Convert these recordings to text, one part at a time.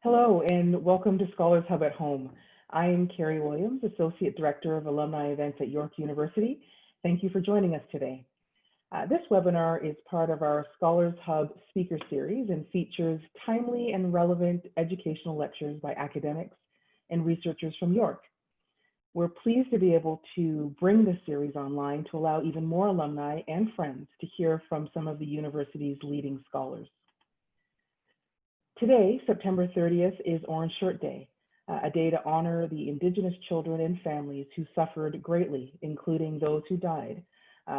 Hello and welcome to Scholars Hub at Home. I am Carrie Williams, Associate Director of Alumni Events at York University. Thank you for joining us today. This webinar is part of our Scholars Hub speaker series and features timely and relevant educational lectures by academics and researchers from York. We're pleased to be able to bring this series online to allow even more alumni and friends to hear from some of the university's leading scholars. Today, September 30th, is Orange Shirt Day, a day to honor the Indigenous children and families who suffered greatly, including those who died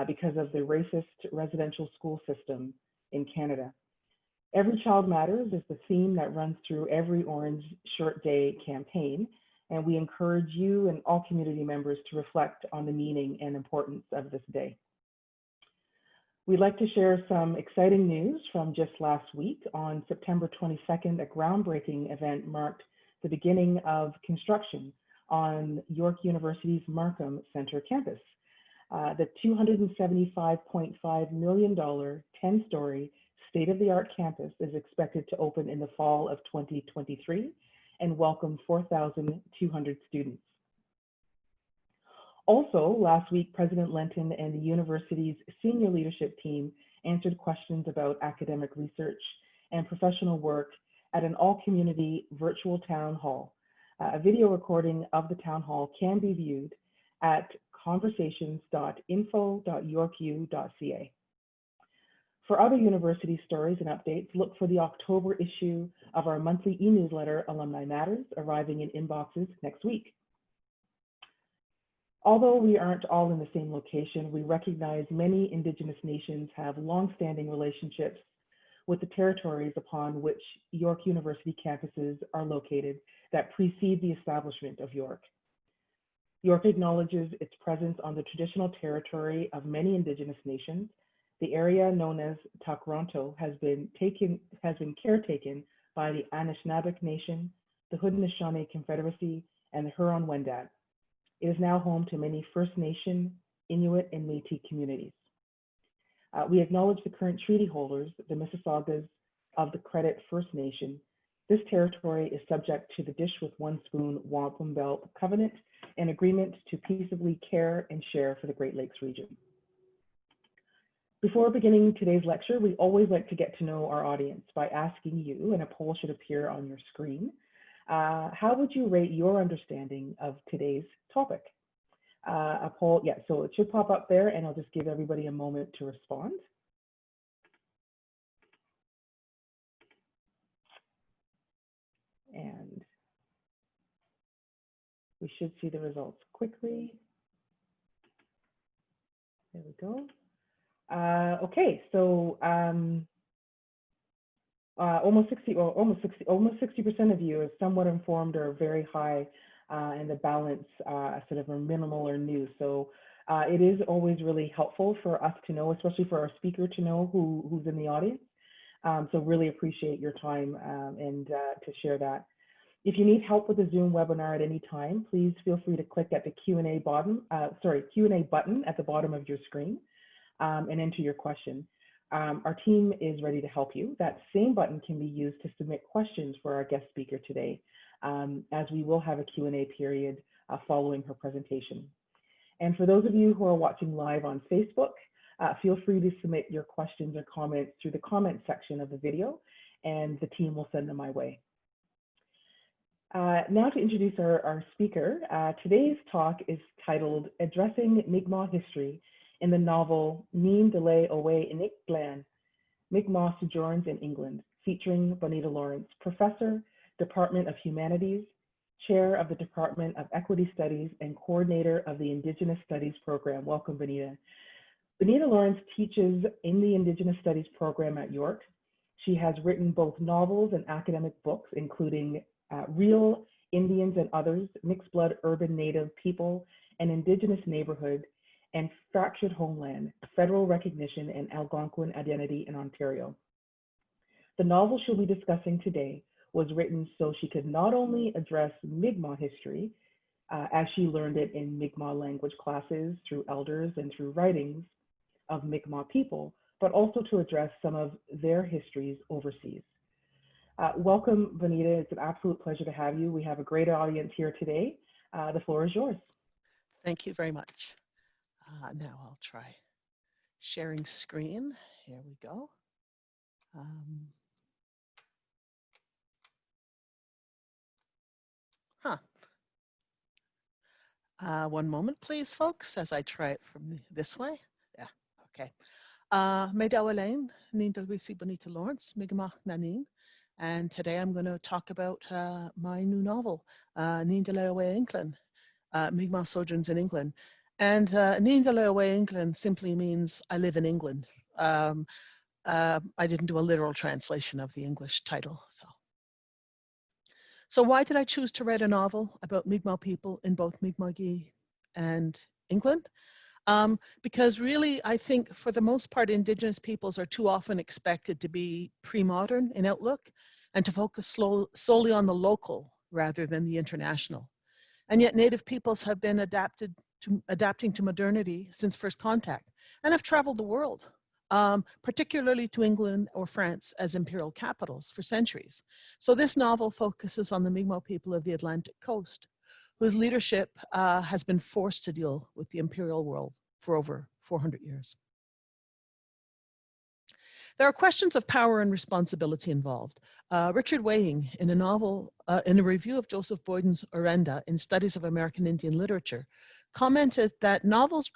because of the racist residential school system in Canada. Every Child Matters is the theme that runs through every Orange Shirt Day campaign, and we encourage you and all community members to reflect on the meaning and importance of this day. We'd like to share some exciting news from just last week. On September 22nd, a groundbreaking event marked the beginning of construction on York University's Markham Center campus. The $275.5 million 10-story state-of-the-art campus is expected to open in the fall of 2023 and welcome 4,200 students. Also, last week, President Lenton and the university's senior leadership team answered questions about academic research and professional work at an all-community virtual town hall. A video recording of the town hall can be viewed at conversations.info.yorku.ca. For other university stories and updates, look for the October issue of our monthly e-newsletter, Alumni Matters, arriving in inboxes next week. Although we aren't all in the same location, we recognize many Indigenous nations have long-standing relationships with the territories upon which York University campuses are located that precede the establishment of York. York acknowledges its presence on the traditional territory of many Indigenous nations. The area known as Takronto has been caretaken by the Anishinaabe Nation, the Haudenosaunee Confederacy, and the Huron-Wendat. It is now home to many First Nation, Inuit, and Métis communities. We acknowledge the current treaty holders, the Mississaugas of the Credit First Nation. This territory is subject to the Dish with One Spoon Wampum Belt Covenant, an agreement to peaceably care and share for the Great Lakes region. Before beginning today's lecture, we always like to get to know our audience by asking you, and a poll should appear on your screen, how would you rate your understanding of today's topic? A poll, yeah, so it should pop up there, and I'll just give everybody a moment to respond. And we should see the results quickly. There we go. Okay, so almost 60% of you is somewhat informed or very high, and the balance sort of are minimal or new. So it is always really helpful for us to know, especially for our speaker to know who's in the audience. So really appreciate your time and to share that. If you need help with the Zoom webinar at any time, please feel free to click at the Q&A button at the bottom of your screen and enter your question. Our team is ready to help you. That same button can be used to submit questions for our guest speaker today, as we will have a Q&A period following her presentation. And for those of you who are watching live on Facebook, feel free to submit your questions or comments through the comment section of the video, and the team will send them my way. Now to introduce our speaker, today's talk is titled Addressing Mi'kmaq History in the novel NIn Dla Owey Innklan, Mikmaw, Sojourns in England, featuring Bonita Lawrence, Professor, Department of Humanities, Chair of the Department of Equity Studies, and Coordinator of the Indigenous Studies program. Welcome, Bonita. Bonita Lawrence teaches in the Indigenous Studies program at York. She has written both novels and academic books, including Real Indians and Others, Mixed Blood Urban Native People, and Indigenous Neighborhood, and Fractured Homeland, Federal Recognition and Algonquin Identity in Ontario. The novel she'll be discussing today was written so she could not only address Mi'kmaq history, as she learned it in Mi'kmaq language classes through elders and through writings of Mi'kmaq people, but also to address some of their histories overseas. Welcome, Bonita. It's an absolute pleasure to have you. We have a great audience here today. The floor is yours. Thank you very much. Now I'll try sharing screen. Here we go. One moment, please, folks, as I try it from this way. Yeah, okay. Me dawalain, NIn Dla Owey Bonita Lawrence, Mikmaw nanin. And today I'm going to talk about my new novel, NIn Dla Owey Innklan, Mikmaw Sojourns in England. And NIn Dla Owey Innklan simply means I live in England. I didn't do a literal translation of the English title. So why did I choose to write a novel about Mi'kmaq people in both Mi'kma'ki and England? Because really, I think for the most part, Indigenous peoples are too often expected to be pre-modern in outlook and to focus solely on the local rather than the international. And yet Native peoples have been adapting to modernity since first contact and have traveled the world, particularly to England or France as imperial capitals for centuries. So this novel focuses on the Mi'kmaq people of the Atlantic coast, whose leadership has been forced to deal with the imperial world for over 400 years. There are questions of power and responsibility involved. Richard Weying, in a novel, in a review of Joseph Boyden's Orenda in Studies of American Indian Literature, commented that novels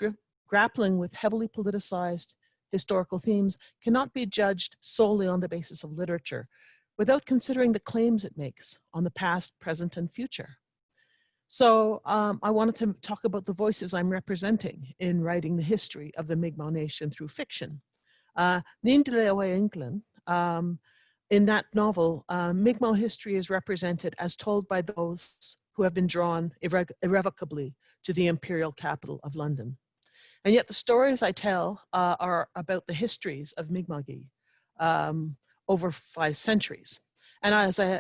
grappling with heavily politicized historical themes cannot be judged solely on the basis of literature, without considering the claims it makes on the past, present, and future. So I wanted to talk about the voices I'm representing in writing the history of the Mi'kmaq nation through fiction. NIn Dla Owey Innklan, in that novel, Mi'kmaq history is represented as told by those who have been drawn irrevocably to the imperial capital of London. And yet the stories I tell are about the histories of Mi'kma'ki over 5 centuries. And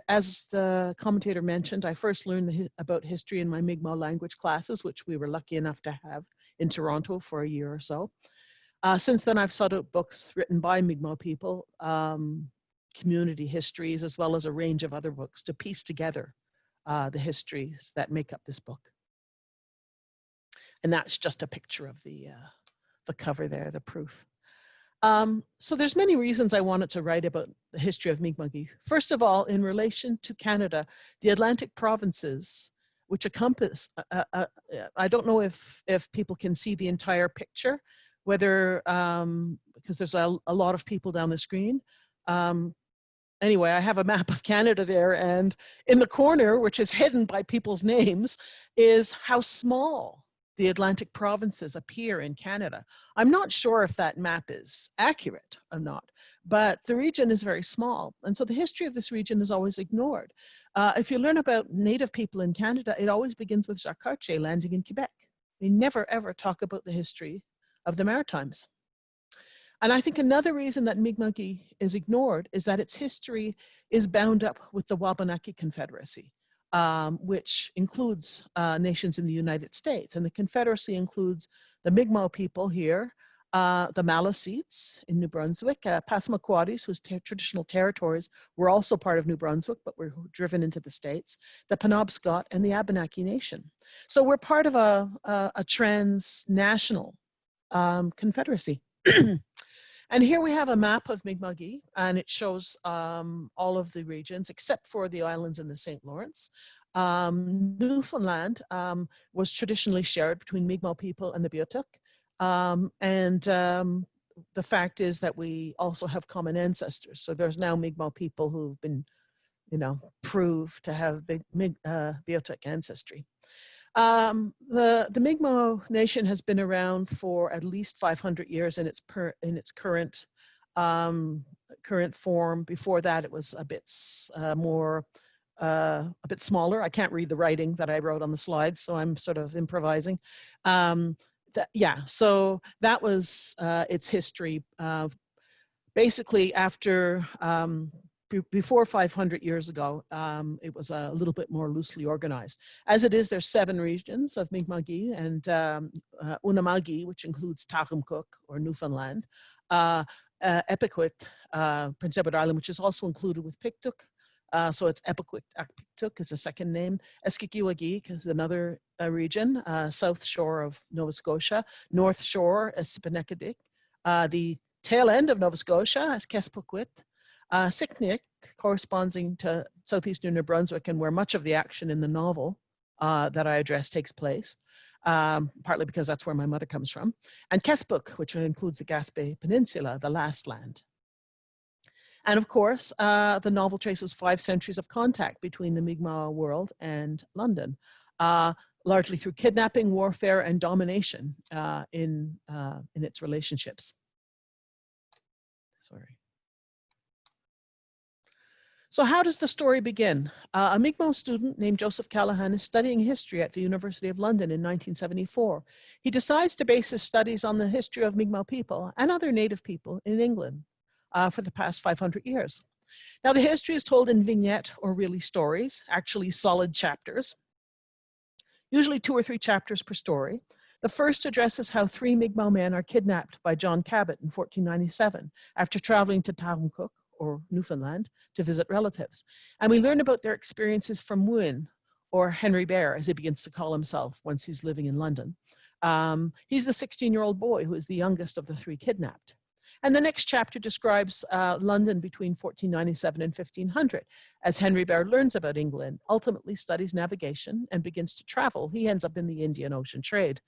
as the commentator mentioned, I first learned about history in my Mi'kmaq language classes, which we were lucky enough to have in Toronto for a year or so. Since then, I've sought out books written by Mi'kmaq people, community histories, as well as a range of other books to piece together the histories that make up this book. And that's just a picture of the cover there, the proof. So there's many reasons I wanted to write about the history of Mi'kma'ki. First of all, in relation to Canada, the Atlantic provinces, which encompass, I don't know if people can see the entire picture, whether, because there's a lot of people down the screen. Anyway, I have a map of Canada there, and in the corner, which is hidden by people's names, is how small the Atlantic provinces appear in Canada. I'm not sure if that map is accurate or not, but the region is very small. And so the history of this region is always ignored. If you learn about Native people in Canada, it always begins with Jacques Cartier landing in Quebec. We never ever talk about the history of the Maritimes. And I think another reason that Mi'kma'ki is ignored is that its history is bound up with the Wabanaki Confederacy, which includes nations in the United States. And the Confederacy includes the Mi'kmaq people here, the Maliseets in New Brunswick, Passamaquoddies, whose traditional territories were also part of New Brunswick, but were driven into the States, the Penobscot, and the Abenaki Nation. So we're part of a transnational confederacy. And here we have a map of Mi'kma'ki, and it shows all of the regions except for the islands in the St. Lawrence. Newfoundland was traditionally shared between Mi'kmaq people and the Beothuk. The fact is that we also have common ancestors. So there's now Mi'kmaq people who've been, proved to have Beothuk ancestry. The Mi'kmaq nation has been around for at least 500 years in its current form. Before that, it was a bit smaller. I can't read the writing that I wrote on the slide, so I'm sort of improvising. So that was its history. Basically, after before 500 years ago, it was a little bit more loosely organized. As it is, there's 7 regions of Mi'kma'ki and Unama'ki, which includes Tagamcook or Newfoundland, Epiquet, Prince Edward Island, which is also included with Piktuk, So it's Epiktuk is a second name. Eskikiwagik is another region, south shore of Nova Scotia. North shore is Sipenekadik. The tail end of Nova Scotia is Kespequit. Siknik, corresponding to southeastern New Brunswick, and where much of the action in the novel that I address takes place, partly because that's where my mother comes from. And Kespuk, which includes the Gaspé Peninsula, the last land. And of course, the novel traces 5 centuries of contact between the Mi'kmaq world and London, largely through kidnapping, warfare, and domination in its relationships. Sorry. So how does the story begin? A Mi'kmaq student named Joseph Callahan is studying history at the University of London in 1974. He decides to base his studies on the history of Mi'kmaq people and other native people in England for the past 500 years. Now, the history is told in vignette, or really stories, actually solid chapters, usually 2 or 3 chapters per story. The first addresses how 3 Mi'kmaq men are kidnapped by John Cabot in 1497 after traveling to Taumcook, or Newfoundland, to visit relatives. And we learn about their experiences from Wyn, or Henry Bear, as he begins to call himself once he's living in London. He's the 16-year-old boy who is the youngest of the 3 kidnapped. And the next chapter describes London between 1497 and 1500. As Henry Bear learns about England, ultimately studies navigation and begins to travel. He ends up in the Indian Ocean trade,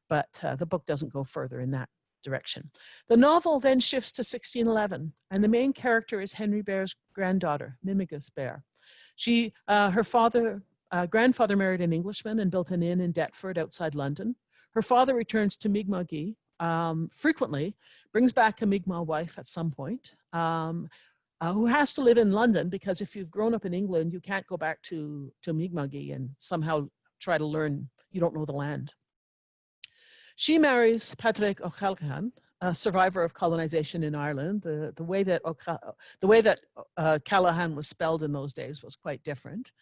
but the book doesn't go further in that direction. The novel then shifts to 1611, and the main character is Henry Bear's granddaughter, Mimigus Bear. Her grandfather married an Englishman and built an inn in Deptford outside London. Her father returns to Mi'kmaq frequently, brings back a Mi'kmaq wife at some point, who has to live in London, because if you've grown up in England, you can't go back to Mi'kmaq and somehow try to learn, you don't know the land. She marries Patrick O'Callaghan, a survivor of colonization in Ireland. The way that Callahan was spelled in those days was quite different.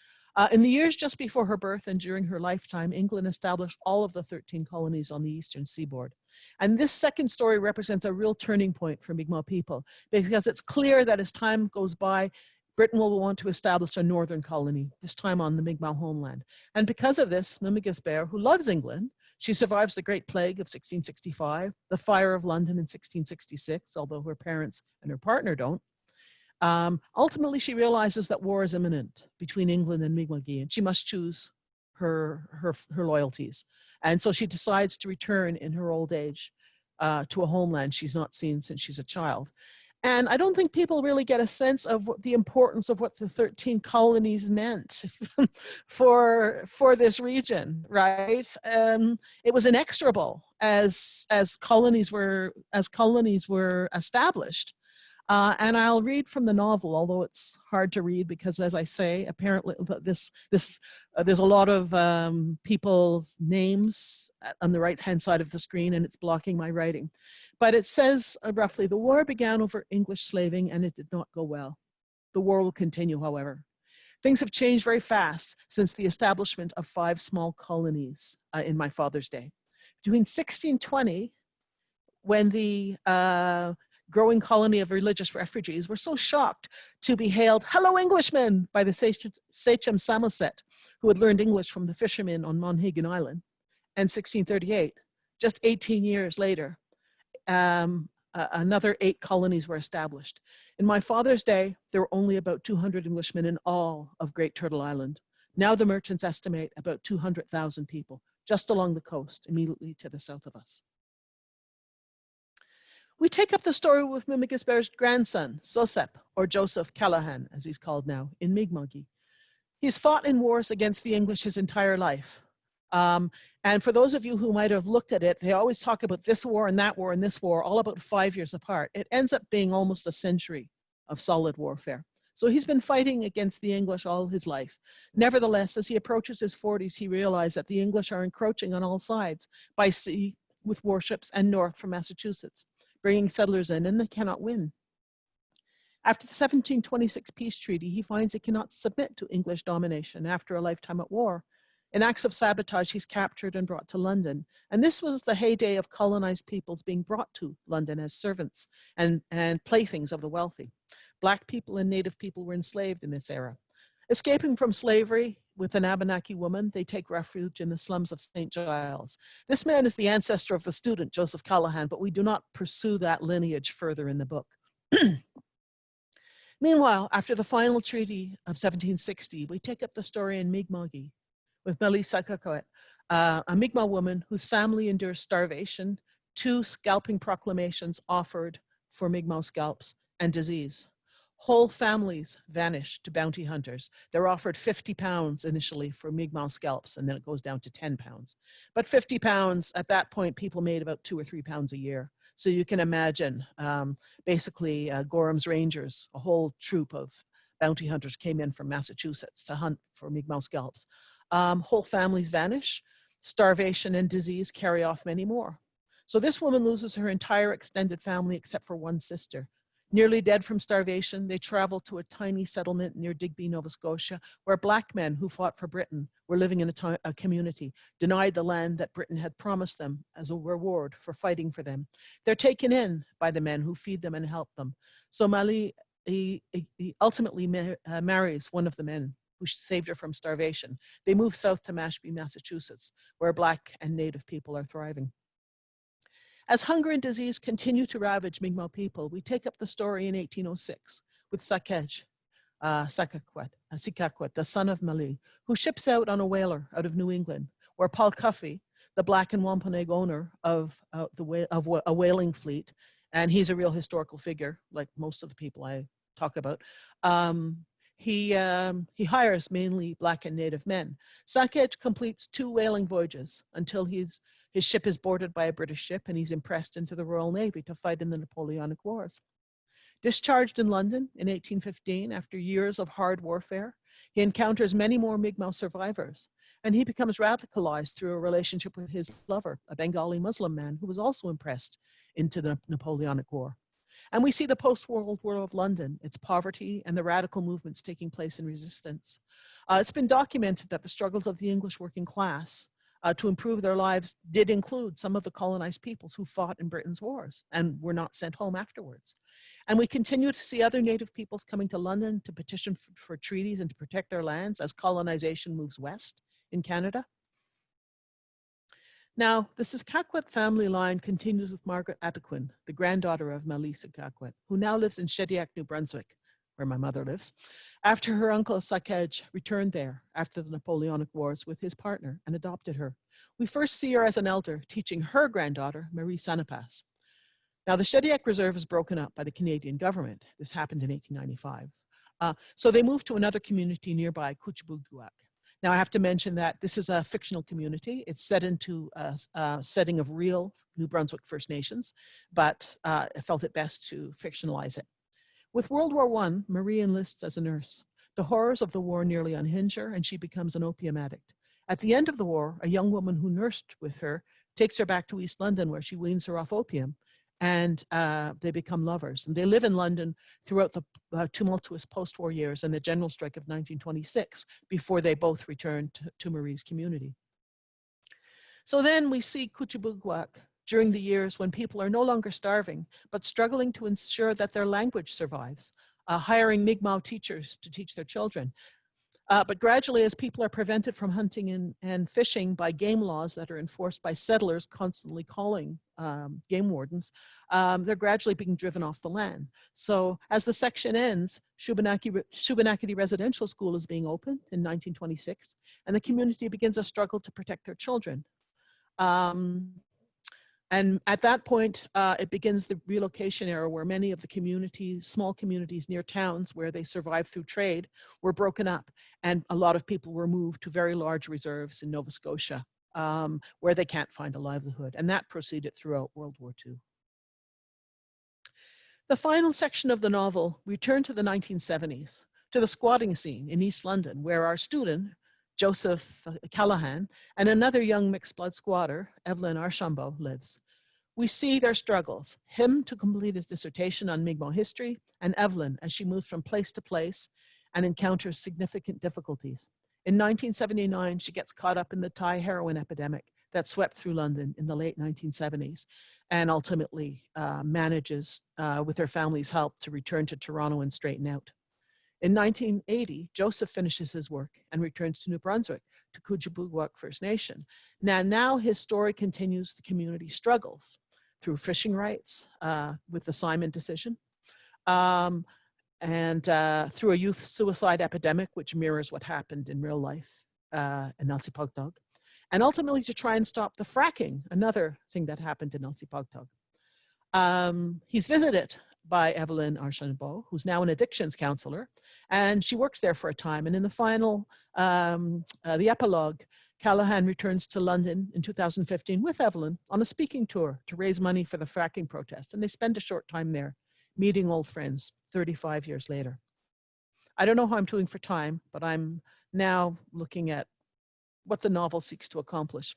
In the years just before her birth and during her lifetime, England established all of the 13 colonies on the eastern seaboard. And this second story represents a real turning point for Mi'kmaq people, because it's clear that as time goes by, Britain will want to establish a northern colony, this time on the Mi'kmaq homeland. And because of this, Mimigus Bear, who loves England, she survives the Great Plague of 1665, the Fire of London in 1666, although her parents and her partner don't. Ultimately, she realizes that war is imminent between England and Mi'kmaq, and she must choose her loyalties. And so she decides to return in her old age to a homeland she's not seen since she's a child. And I don't think people really get a sense of the importance of what the 13 colonies meant for this region, right? It was inexorable as colonies were established. And I'll read from the novel, although it's hard to read because, as I say, apparently there's a lot of people's names on the right-hand side of the screen, and it's blocking my writing. But it says roughly, the war began over English slaving and it did not go well. The war will continue, however. Things have changed very fast since the establishment of 5 small colonies in my father's day. Between 1620, when the growing colony of religious refugees were so shocked to be hailed, "Hello, Englishmen," by the Sachem Samoset, who had learned English from the fishermen on Monhegan Island. And 1638, just 18 years later, another 8 colonies were established. In my father's day, there were only about 200 Englishmen in all of Great Turtle Island. Now the merchants estimate about 200,000 people just along the coast, immediately to the south of us. We take up the story with Mimigus Bear's grandson, Sosep, or Joseph Callahan, as he's called now, in Mi'kmaq. He's fought in wars against the English his entire life. And for those of you who might have looked at it, they always talk about this war and that war and this war, all about 5 years apart. It ends up being almost a century of solid warfare. So he's been fighting against the English all his life. Nevertheless, as he approaches his 40s, he realized that the English are encroaching on all sides, by sea, with warships, and north from Massachusetts, bringing settlers in, and they cannot win. After the 1726 peace treaty, he finds he cannot submit to English domination after a lifetime at war. In acts of sabotage, he's captured and brought to London. And this was the heyday of colonized peoples being brought to London as servants and playthings of the wealthy. Black people and Native people were enslaved in this era. Escaping from slavery with an Abenaki woman, they take refuge in the slums of St. Giles. This man is the ancestor of the student, Joseph Callahan, but we do not pursue that lineage further in the book. Meanwhile, after the final treaty of 1760, we take up the story in Mi'kmaq with Meli Sakakawet, a Mi'kmaq woman whose family endures starvation, 2 scalping proclamations offered for Mi'kmaq scalps, and disease. Whole families vanish to bounty hunters. They're offered 50 pounds initially for Mi'kmaq scalps, and then it goes down to 10 pounds. But 50 pounds, at that point, people made about 2 or 3 pounds a year. So you can imagine, basically, Gorham's Rangers, a whole troop of bounty hunters came in from Massachusetts to hunt for Mi'kmaq scalps. Whole families vanish. Starvation and disease carry off many more. So this woman loses her entire extended family except for one sister. Nearly dead from starvation, they travel to a tiny settlement near Digby, Nova Scotia, where Black men who fought for Britain were living in a community, denied the land that Britain had promised them as a reward for fighting for them. They're taken in by the men who feed them and help them. So Mali he ultimately marries one of the men who saved her from starvation. They move south to Mashpee, Massachusetts, where Black and Native people are thriving. As hunger and disease continue to ravage Mi'kmaq people, we take up the story in 1806 with Sakej, Sikakwet, the son of Mali, who ships out on a whaler out of New England, where Paul Cuffey, the Black and Wampanoag owner of a whaling fleet, and he's a real historical figure, like most of the people I talk about, he hires mainly Black and Native men. Sakej completes 2 whaling voyages until his ship is boarded by a British ship and he's impressed into the Royal Navy to fight in the Napoleonic Wars. Discharged in London in 1815 after years of hard warfare, he encounters many more Mi'kmaq survivors, and he becomes radicalized through a relationship with his lover, a Bengali Muslim man who was also impressed into the Napoleonic War. And we see the post-World War of London, its poverty, and the radical movements taking place in resistance. It's been documented that the struggles of the English working class to improve their lives did include some of the colonized peoples who fought in Britain's wars and were not sent home afterwards. And we continue to see other Native peoples coming to London to petition for treaties and to protect their lands as colonization moves west in Canada. Now, the Sikakwet family line continues with Margaret Adequin, the granddaughter of Mali Sikakwet, who now lives in Shediac, New Brunswick, where my mother lives, after her uncle Sakej returned there after the Napoleonic Wars with his partner and adopted her. We first see her as an elder teaching her granddaughter, Marie Sanapas. Now, the Shediac Reserve is broken up by the Canadian government. This happened in 1895. So they moved to another community nearby, Kuchibugduak. Now, I have to mention that this is a fictional community. It's set into a setting of real New Brunswick First Nations, but I felt it best to fictionalize it. With World War I, Marie enlists as a nurse. The horrors of the war nearly unhinge her, and she becomes an opium addict. At the end of the war, a young woman who nursed with her takes her back to East London, where she weans her off opium, and they become lovers. And they live in London throughout the tumultuous post-war years and the general strike of 1926, before they both return to Marie's community. So then we see Kuchibugduak during the years when people are no longer starving, but struggling to ensure that their language survives, hiring Mi'kmaq teachers to teach their children. But gradually, as people are prevented from hunting and fishing by game laws that are enforced by settlers constantly calling game wardens, they're gradually being driven off the land. So as the section ends, Shubenacadie Residential School is being opened in 1926, and the community begins a struggle to protect their children. And at that point, it begins the relocation era where many of the communities, small communities near towns where they survived through trade, were broken up. And a lot of people were moved to very large reserves in Nova Scotia, where they can't find a livelihood. And that proceeded throughout World War II. The final section of the novel returned to the 1970s, to the squatting scene in East London, where our student, Joseph Callahan, and another young mixed blood squatter, Evelyn Archambault, lives. We see their struggles, him to complete his dissertation on Mi'kmaq history, and Evelyn as she moves from place to place and encounters significant difficulties. In 1979, she gets caught up in the Thai heroin epidemic that swept through London in the late 1970s, and ultimately manages, with her family's help, to return to Toronto and straighten out. In 1980, Joseph finishes his work and returns to New Brunswick, to Kujibugwak First Nation. Now his story continues the community struggles through fishing rights with the Simon decision, and through a youth suicide epidemic, which mirrors what happened in real life in Nelsipogtog, and ultimately to try and stop the fracking, another thing that happened in Nelsipogtog. He's visited by Evelyn Archambault, who's now an addictions counselor, and she works there for a time. And in the final, the epilogue, Callahan returns to London in 2015 with Evelyn on a speaking tour to raise money for the fracking protest. And they spend a short time there, meeting old friends 35 years later. I don't know how I'm doing for time, but I'm now looking at what the novel seeks to accomplish.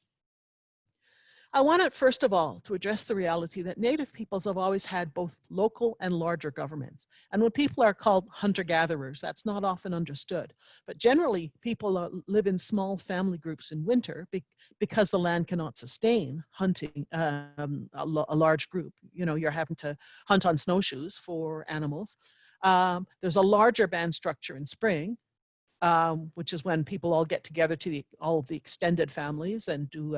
I wanted, first of all, to address the reality that Native peoples have always had both local and larger governments. And when people are called hunter-gatherers, that's not often understood. But generally, people live in small family groups in winter because the land cannot sustain hunting a large group. You know, you're having to hunt on snowshoes for animals. There's a larger band structure in spring, which is when people all get together to all of the extended families and do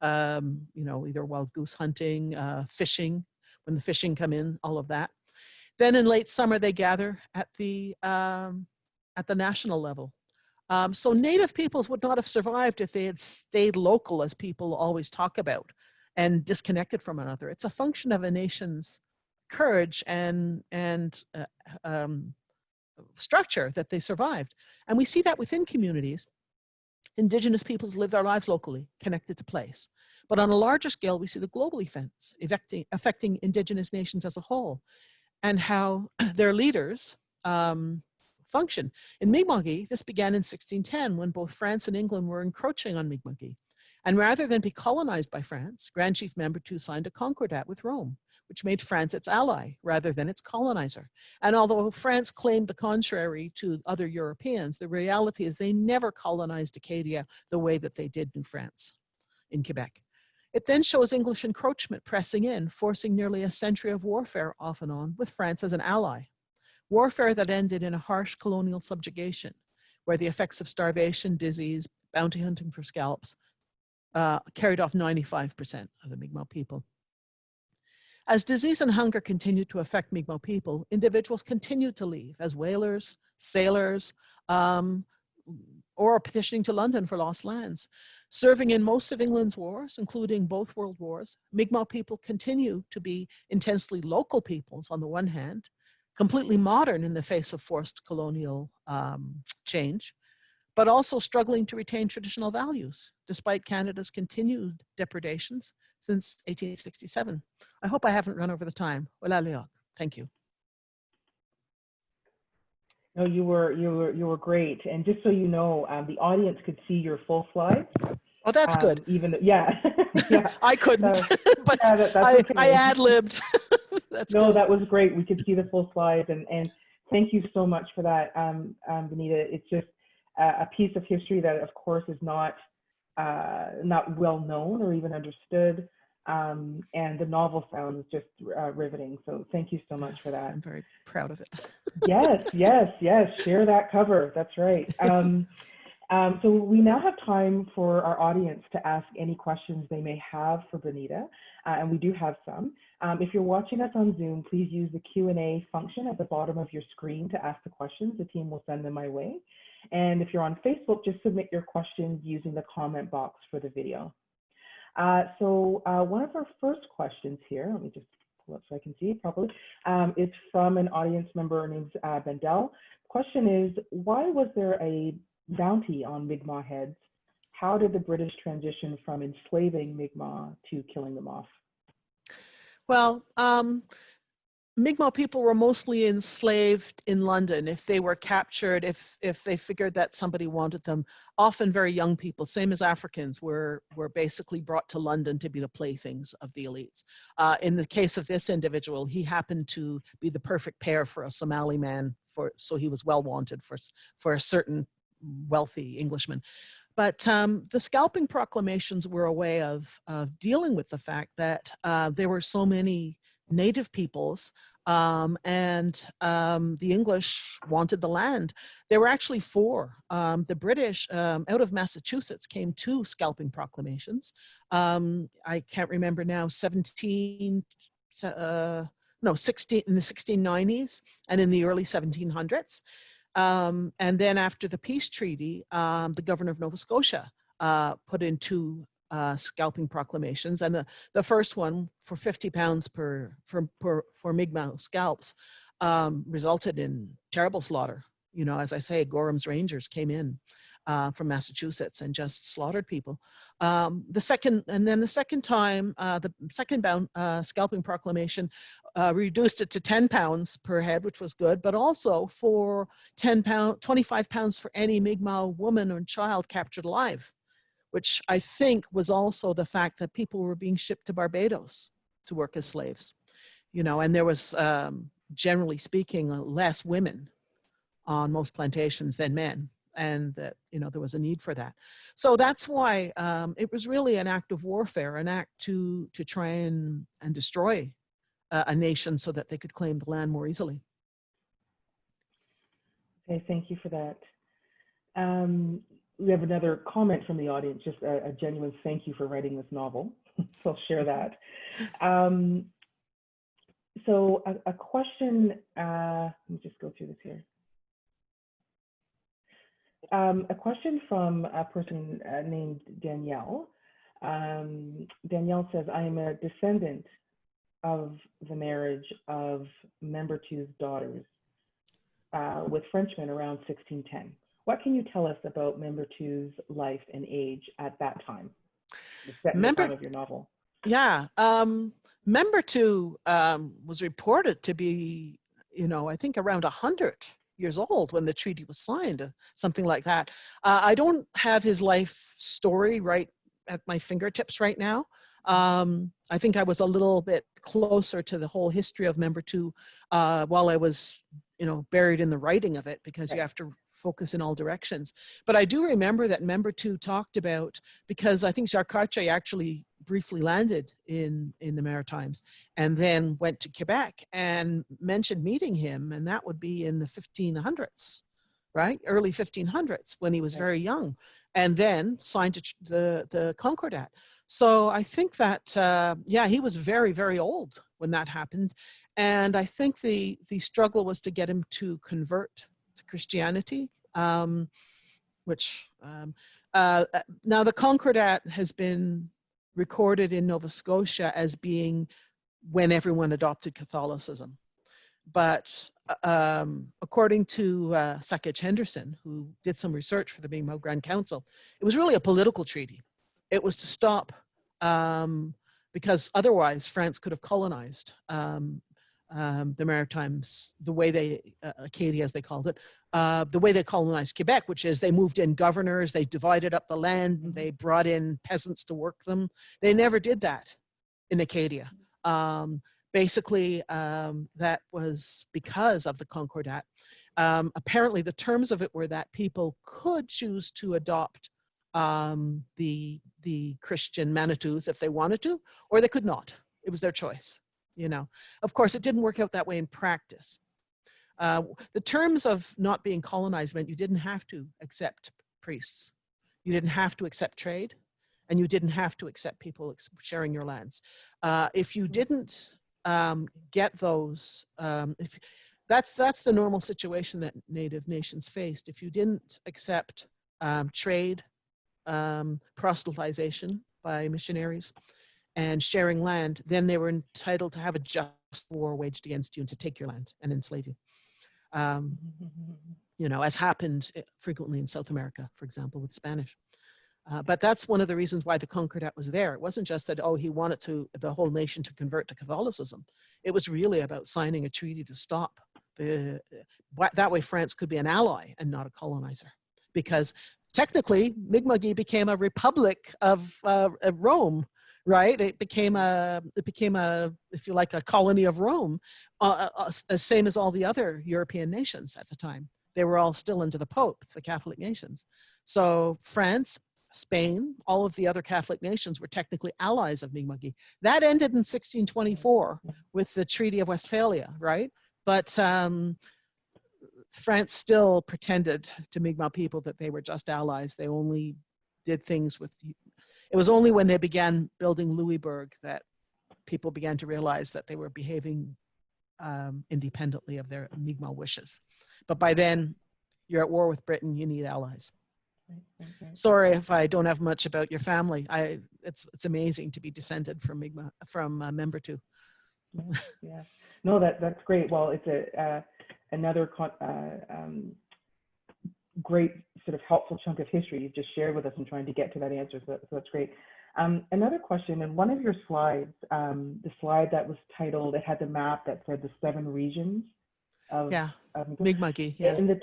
you know, either wild goose hunting, fishing, when the fishing come in, all of that. Then in late summer, they gather at the national level. So Native peoples would not have survived if they had stayed local, as people always talk about, and disconnected from another. It's a function of a nation's courage and structure that they survived. And we see that within communities. Indigenous peoples live their lives locally, connected to place. But on a larger scale, we see the global events affecting Indigenous nations as a whole, and how their leaders function. In Mi'kma'ki, this began in 1610, when both France and England were encroaching on Mi'kma'ki. And rather than be colonized by France, Grand Chief Membertou signed a concordat with Rome, which made France its ally rather than its colonizer. And although France claimed the contrary to other Europeans, the reality is they never colonized Acadia the way that they did in France, in Quebec. It then shows English encroachment pressing in, forcing nearly a century of warfare off and on with France as an ally. Warfare that ended in a harsh colonial subjugation, where the effects of starvation, disease, bounty hunting for scalps carried off 95% of the Mi'kmaq people. As disease and hunger continued to affect Mi'kmaq people, individuals continued to leave as whalers, sailors, or petitioning to London for lost lands. Serving in most of England's wars, including both world wars, Mi'kmaq people continue to be intensely local peoples on the one hand, completely modern in the face of forced colonial change, but also struggling to retain traditional values, despite Canada's continued depredations since 1867. I hope I haven't run over the time. Thank you. No, you were great. And just so you know, the audience could see your full slides. Oh, that's good. Even yeah, yeah. I couldn't, but yeah, that's okay. I ad-libbed. That's no, good. that was great. We could see the full slides, and thank you so much for that, Bonita. It's just a piece of history that, of course, is not well known or even understood. And the novel sounds just riveting. So thank you so much for that. I'm very proud of it. Yes. Share that cover. That's right. So we now have time for our audience to ask any questions they may have for Bonita, and we do have some. If you're watching us on Zoom, please use the Q&A function at the bottom of your screen to ask the questions. The team will send them my way. And if you're on Facebook, just submit your questions using the comment box for the video. So one of our first questions here, let me just pull up so I can see it properly. It's from an audience member named Bendel. Question is, why was there a bounty on Mi'kmaq heads? How did the British transition from enslaving Mi'kmaq to killing them off? Well, Mi'kmaq people were mostly enslaved in London. If they were captured, if they figured that somebody wanted them, often very young people, same as Africans, were basically brought to London to be the playthings of the elites. In the case of this individual, he happened to be the perfect pair for a Somali man, so he was well wanted for a certain wealthy Englishman. But the Scalping Proclamations were a way of dealing with the fact that there were so many Native peoples The English wanted the land. There were actually four. The British out of Massachusetts came two scalping proclamations. I can't remember now, 16 in the 1690s and in the early 1700s. And then after the peace treaty, the governor of Nova Scotia put in two scalping proclamations, and the first one for £50 for Mi'kmaq scalps resulted in terrible slaughter. You know, as I say, Gorham's Rangers came in from Massachusetts and just slaughtered people. The second time, the second scalping proclamation reduced it to £10 per head, which was good, but also for £25 for any Mi'kmaq woman or child captured alive, which I think was also the fact that people were being shipped to Barbados to work as slaves, you know, and there was, generally speaking, less women on most plantations than men, and that, you know, there was a need for that. So that's why it was really an act of warfare, an act to try and destroy a nation so that they could claim the land more easily. Okay, thank you for that. We have another comment from the audience, just a genuine thank you for writing this novel. So I'll share that. So a question, let me just go through this here. A question from a person named Danielle. Danielle says, I am a descendant of the marriage of Member Two's daughters with Frenchmen around 1610. What can you tell us about Member Two's life and age at that time, the time of your novel? Yeah, Member Two was reported to be, you know, I think around 100 years old when the treaty was signed, something like that. I don't have his life story right at my fingertips right now. I think I was a little bit closer to the whole history of Member Two while I was, you know, buried in the writing of it, because you have to focus in all directions. But I do remember that Member Two talked about, because I think Jacques Cartier actually briefly landed in the Maritimes and then went to Quebec and mentioned meeting him, and that would be in the 1500s, right? Early 1500s, when he was very young, and then signed the Concordat. So I think that, yeah, he was very, very old when that happened. And I think the struggle was to get him to convert to Christianity, which, now the Concordat has been recorded in Nova Scotia as being when everyone adopted Catholicism. But according to Sakich Henderson, who did some research for the Mi'kmaq Grand Council, it was really a political treaty. It was to stop, because otherwise France could have colonized the Maritimes the way they, Acadia as they called it, the way they colonized Quebec, which is they moved in governors, they divided up the land, they brought in peasants to work them. They never did that in Acadia. Basically, that was because of the Concordat. Apparently, the terms of it were that people could choose to adopt the Christian Manitous if they wanted to, or they could not. It was their choice, you know. Of course, it didn't work out that way in practice. The terms of not being colonized meant you didn't have to accept priests. You didn't have to accept trade, and you didn't have to accept people sharing your lands. If you didn't get those, that's the normal situation that Native nations faced. If you didn't accept trade, proselytization by missionaries, and sharing land, then they were entitled to have a just war waged against you and to take your land and enslave you. You know, as happened frequently in South America, for example, with Spanish. But that's one of the reasons why the Concordat was there. It wasn't just that, oh, he wanted the whole nation to convert to Catholicism. It was really about signing a treaty to stop that way France could be an ally and not a colonizer. Because technically, Mi'kmaq became a republic of Rome, right? It became a, if you like, a colony of Rome, same as all the other European nations at the time. They were all still under the Pope, the Catholic nations. So France Spain, all of the other Catholic nations were technically allies of Mi'kmaq. That ended in 1624 with the Treaty of Westphalia, right? But France still pretended to Mi'kmaq people that they were just allies. They only did things with, it was only when they began building Louisbourg that people began to realize that they were behaving independently of their Mi'kmaq wishes. But by then, you're at war with Britain, you need allies. Right. Sorry if I don't have much about your family. It's amazing to be descended from Mi'kmaq, from Membertou. Yeah. No, that's great. Well, it's another great sort of helpful chunk of history you've just shared with us in trying to get to that answer. So that's great. Another question, in one of your slides, the slide that was titled, it had the map that said the 7 regions of Mi'kmaq. Yeah. In the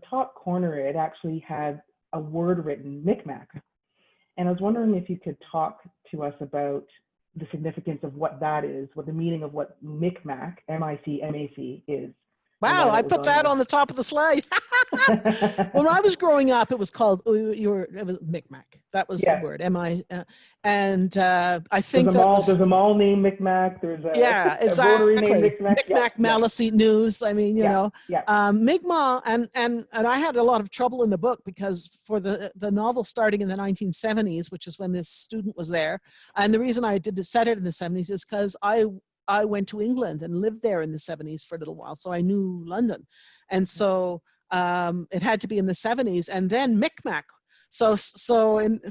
top corner, it actually had a word written, Micmac. And I was wondering if you could talk to us about the significance of what that is, what the meaning of what Micmac, M-I-C-M-A-C, is. Wow, I put that on the top of the slide. When I was growing up, it was called, it was Micmac. That was the word, I think there's a mall named Micmac. There's a, exactly. a rotary named Micmac. Micmac Maliseet News. I mean, you know, Mi'kmaq, and I had a lot of trouble in the book because for the novel starting in the 1970s, which is when this student was there, and the reason I set it in the 70s is because I went to England and lived there in the 70s for a little while, so I knew London, and so it had to be in the 70s, and then Micmac. So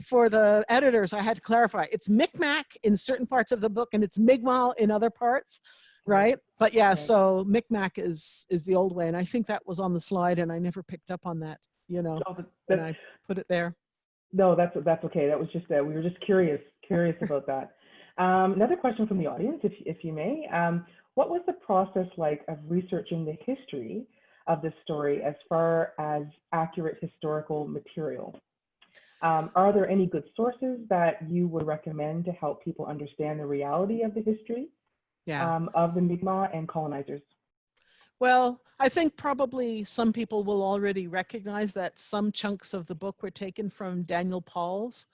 for the editors, I had to clarify, it's Micmac in certain parts of the book and it's Mi'kmaq in other parts, right? But yeah, so Micmac is the old way, and I think that was on the slide and I never picked up on that, you know, and I put it there. No, that's okay. That was just we were just curious about that. Another question from the audience, if you may. What was the process like of researching the history of this story as far as accurate historical material? Are there any good sources that you would recommend to help people understand the reality of the history of the Mi'kmaq and colonizers? Well, I think probably some people will already recognize that some chunks of the book were taken from Daniel Paul's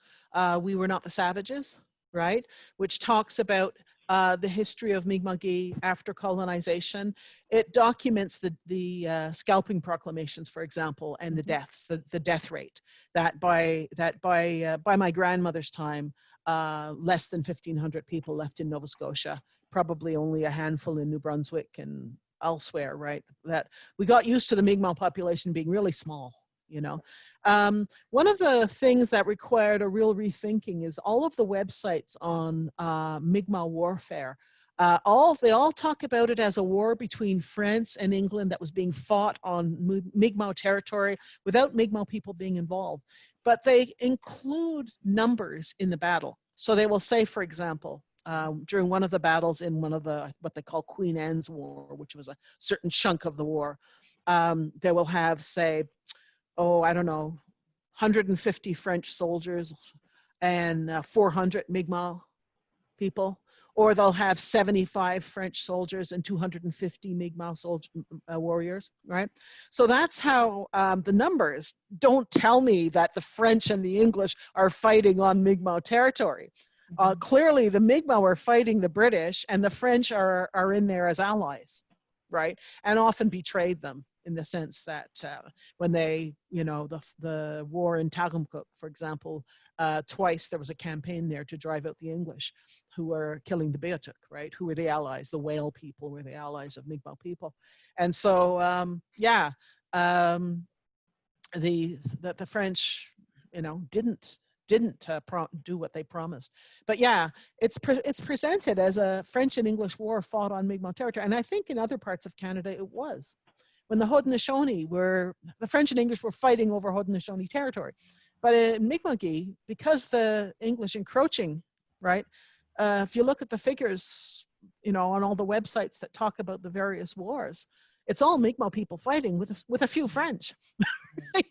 We Were Not the Savages, right? Which talks about the history of Mi'kmaq after colonization. It documents the scalping proclamations, for example, and the deaths, the death rate. That by my grandmother's time, less than 1,500 people left in Nova Scotia, probably only a handful in New Brunswick and elsewhere, right? That we got used to the Mi'kmaq population being really small, you know. One of the things that required a real rethinking is all of the websites on Mi'kmaq warfare. They all talk about it as a war between France and England that was being fought on Mi'kmaq territory without Mi'kmaq people being involved. But they include numbers in the battle. So they will say, for example, during one of the battles in one of the, what they call Queen Anne's War, which was a certain chunk of the war, they will have, say, I don't know, 150 French soldiers and 400 Mi'kmaq people, or they'll have 75 French soldiers and 250 Mi'kmaq warriors, right? So that's how the numbers don't tell me that the French and the English are fighting on Mi'kmaq territory. Clearly the Mi'kmaq are fighting the British and the French are in there as allies, right? And often betrayed them in the sense that when they, you know, the war in Tagumkuk, for example, twice there was a campaign there to drive out the English who were killing the Beothuk, right? Who were the allies, the Whale people were the allies of Mi'kmaq people. And so, the French, you know, didn't do what they promised. But yeah, it's presented as a French and English war fought on Mi'kmaq territory. And I think in other parts of Canada it was. When the Haudenosaunee the French and English were fighting over Haudenosaunee territory. But in Mi'kmaq, because the English encroaching, right? If you look at the figures, you know, on all the websites that talk about the various wars, it's all Mi'kmaq people fighting with a few French.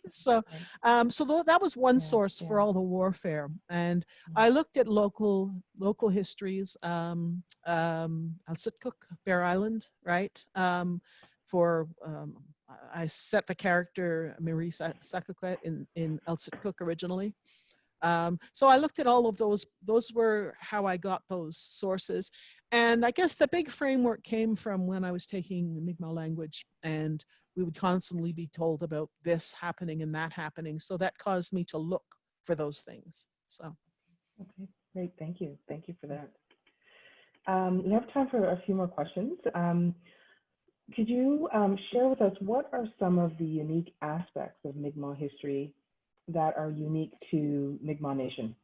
So that was one source for all the warfare. And I looked at local histories, Alsitkuk, Bear Island, right? I set the character Marie Sakakwe in Alsitkuk originally. So I looked at all of those. Those were how I got those sources. And I guess the big framework came from when I was taking the Mi'kmaq language, and we would constantly be told about this happening and that happening. So that caused me to look for those things. So. Okay, great. Thank you. Thank you for that. We have time for a few more questions. Could you share with us what are some of the unique aspects of Mi'kmaq history that are unique to Mi'kmaq Nation?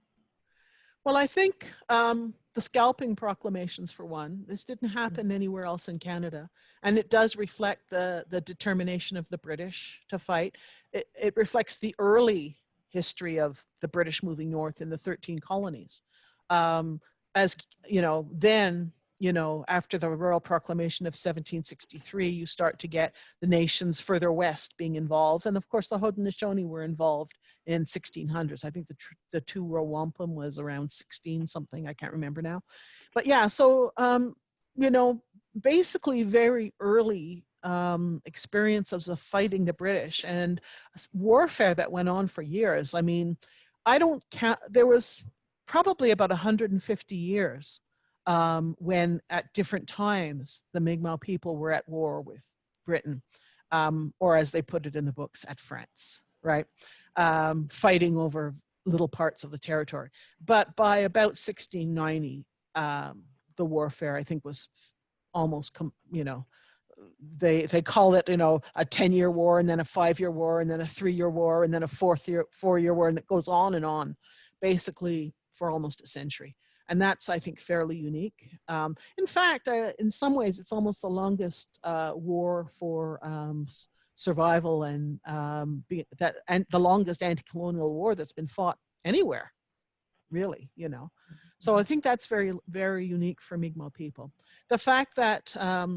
Well, I think the Scalping Proclamations, for one, this didn't happen anywhere else in Canada. And it does reflect the determination of the British to fight. It reflects the early history of the British moving north in the 13 colonies. As you know, then, you know, after the Royal Proclamation of 1763, you start to get the nations further west being involved. And of course, the Haudenosaunee were involved in 1600s. I think the two-row wampum was around 16 something. I can't remember now. But yeah, so, you know, basically very early experiences of fighting the British and warfare that went on for years. I mean, I don't count, there was probably about 150 years when at different times the Mi'kmaq people were at war with Britain, or as they put it in the books, at France, right? Fighting over little parts of the territory. But by about 1690, the warfare, I think, was almost, you know, they call it, you know, a 10-year war, and then a 5-year war, and then a 3-year war, and then a 4-year war, and it goes on, basically for almost a century. And that's, I think, fairly unique. In fact, in some ways, it's almost the longest war for survival and the longest anti-colonial war that's been fought anywhere, really, you know. So I think that's very, very unique for Mi'kmaq people. The fact that after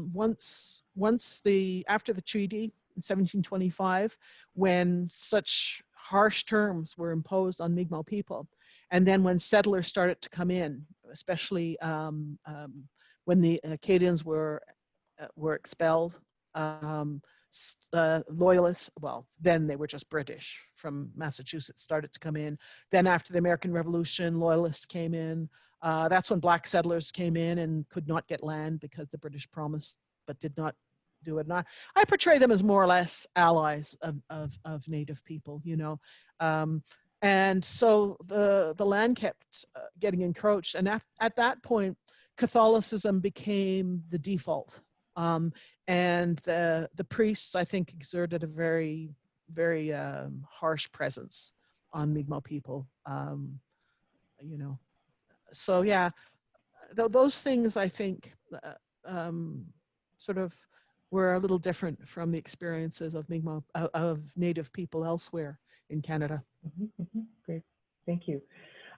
the treaty in 1725, when such harsh terms were imposed on Mi'kmaq people, and then when settlers started to come in, especially when the Acadians were expelled, loyalists, well, then they were just British from Massachusetts, started to come in. Then after the American Revolution, loyalists came in. That's when black settlers came in and could not get land because the British promised but did not do it. And I portray them as more or less allies of Native people, you know. And so the land kept getting encroached. And at that point, Catholicism became the default. And the priests, I think, exerted a very, very harsh presence on Mi'kmaq people, you know. So yeah, those things, I think, sort of were a little different from the experiences of Mi'kmaq, of Native people elsewhere in Canada. Great, thank you.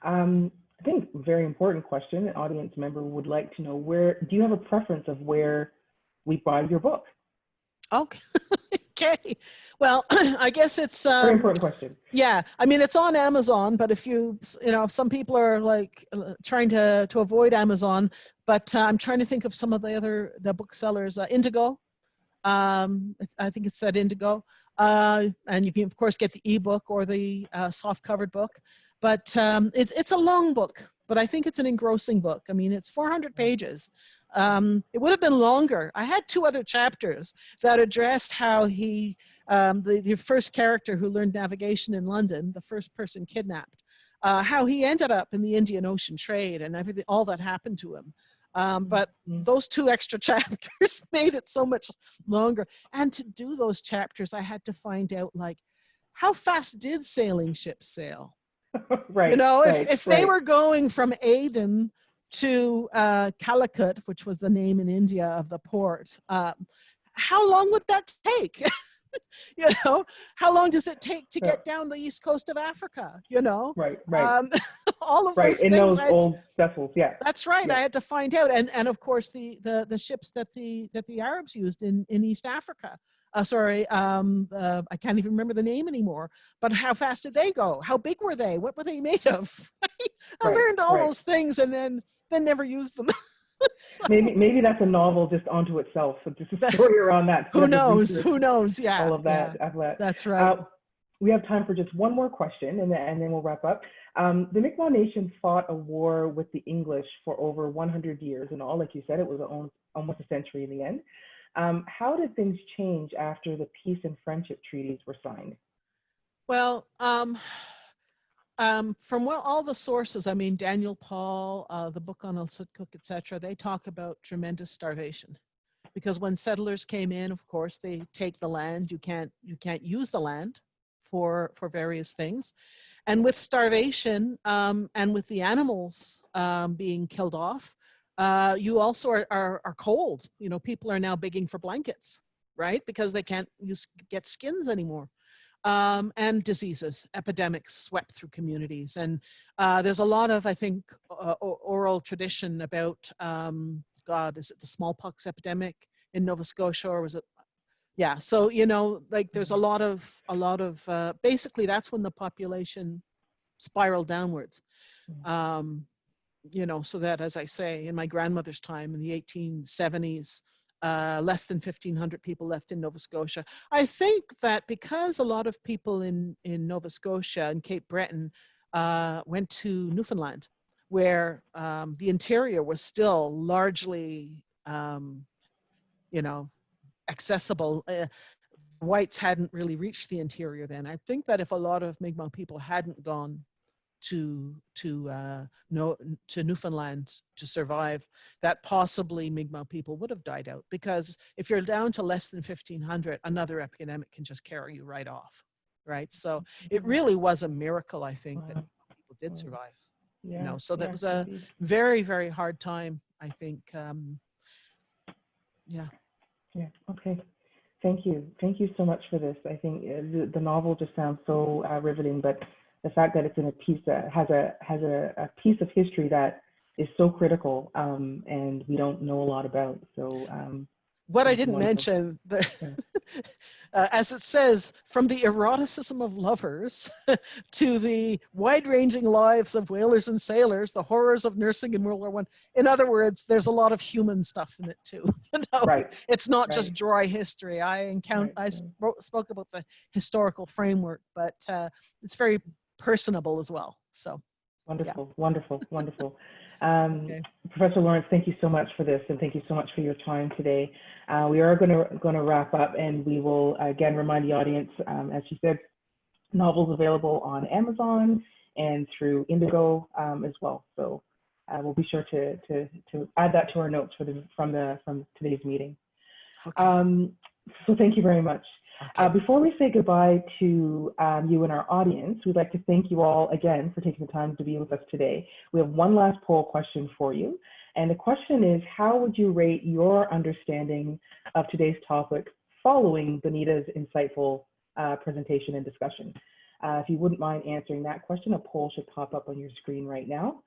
I think a very important question, an audience member would like to know, do you have a preference of where we buy your book? Okay. Okay. Well, I guess it's very important question. Yeah, I mean, it's on Amazon, but if you know, some people are like trying to avoid Amazon, but I'm trying to think of some of the booksellers. Indigo, I think it's at Indigo, and you can of course get the ebook or the soft covered book, but it's a long book, but I think it's an engrossing book. I mean, it's 400 pages. It would have been longer. I had 2 other chapters that addressed how he, the first character who learned navigation in London, the first person kidnapped, how he ended up in the Indian Ocean trade and everything, all that happened to him. But those 2 extra chapters made it so much longer. And to do those chapters, I had to find out, like, how fast did sailing ships sail? Right. You know, right, if they were going from Aden to Calicut, which was the name in India of the port, how long would that take? You know, how long does it take to get down the east coast of Africa? You know, right. all of those in things. Those old vessels, yeah. That's right. Yeah. I had to find out, and of course the ships that the Arabs used in East Africa. I can't even remember the name anymore, but how fast did they go? How big were they? What were they made of? I learned all those things and then never used them. So, maybe that's a novel just onto itself. So just a story around that. Who knows? Who knows? Yeah. All of that. Yeah, that's right. we have time for just one more question, and then we'll wrap up. The Mi'kmaq Nation fought a war with the English for over 100 years in all. Like you said, it was almost a century in the end. How did things change after the peace and friendship treaties were signed? Well, from all the sources, I mean, Daniel Paul, the book on Alsitcook, etc., they talk about tremendous starvation. Because when settlers came in, of course, they take the land. You can't use the land for various things. And with starvation and with the animals being killed off, you also are cold. You know, people are now begging for blankets, right? Because they can't get skins anymore. And diseases, epidemics swept through communities. And there's a lot of, I think, oral tradition about, God, is it the smallpox epidemic in Nova Scotia, or was it? Yeah, so, you know, like there's a lot of basically that's when the population spiraled downwards. You know, so that, as I say, in my grandmother's time in the 1870s, less than 1,500 people left in Nova Scotia. I think that because a lot of people in Nova Scotia and Cape Breton went to Newfoundland, where the interior was still largely, you know, accessible. Whites hadn't really reached the interior then. I think that if a lot of Mi'kmaq people hadn't gone to Newfoundland to survive, that possibly Mi'kmaq people would have died out, because if you're down to less than 1,500, another epidemic can just carry you right off, right? So it really was a miracle, I think, that people did survive. Yeah, you know, so that was a indeed. very, very hard time, I think. Yeah. Okay. Thank you so much for this. I think the novel just sounds so riveting, but the fact that it's in a piece that has a piece of history that is so critical and we don't know a lot about. So what I didn't mention, as it says, from the eroticism of lovers to the wide-ranging lives of whalers and sailors, the horrors of nursing in World War I. In other words, there's a lot of human stuff in it too. You know? Right. It's not just dry history. I spoke about the historical framework, but it's very personable as well. So wonderful, yeah. wonderful. Okay. Professor Lawrence, thank you so much for this, and thank you so much for your time today. We are going to wrap up, and we will again remind the audience, as you said, novels available on Amazon and through Indigo as well. So we'll be sure to add that to our notes from today's meeting. Okay. So thank you very much. Okay. Before we say goodbye to you and our audience, we'd like to thank you all again for taking the time to be with us today. We have one last poll question for you. And the question is, how would you rate your understanding of today's topic following Bonita's insightful presentation and discussion? If you wouldn't mind answering that question, a poll should pop up on your screen right now.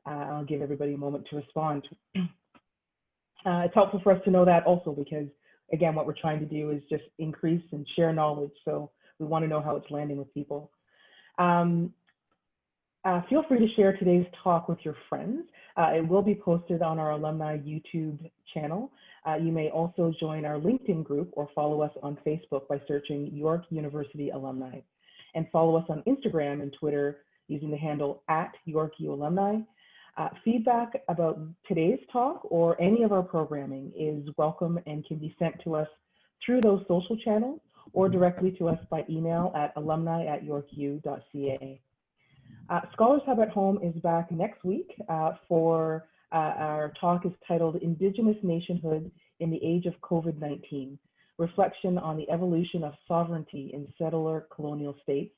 I'll give everybody a moment to respond. It's helpful for us to know that also, because again, what we're trying to do is just increase and share knowledge. So we want to know how it's landing with people. Feel free to share today's talk with your friends. It will be posted on our alumni YouTube channel. You may also join our LinkedIn group or follow us on Facebook by searching York University Alumni. And follow us on Instagram and Twitter using the handle @YorkUAlumni. Feedback about today's talk or any of our programming is welcome and can be sent to us through those social channels or directly to us by email at alumni@yorku.ca. Scholars Hub at Home is back next week for our talk is titled Indigenous Nationhood in the Age of COVID-19, Reflection on the Evolution of Sovereignty in Settler Colonial States.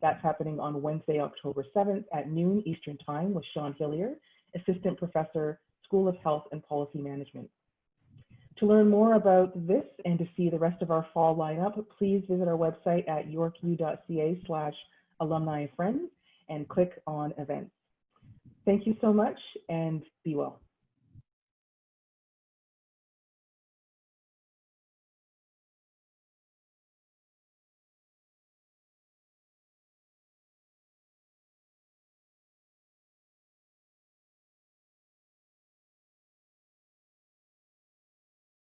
That's happening on Wednesday, October 7th at noon Eastern Time with Sean Hillier, Assistant Professor, School of Health and Policy Management. To learn more about this and to see the rest of our fall lineup, please visit our website at yorku.ca/alumni friends and click on events. Thank you so much and be well.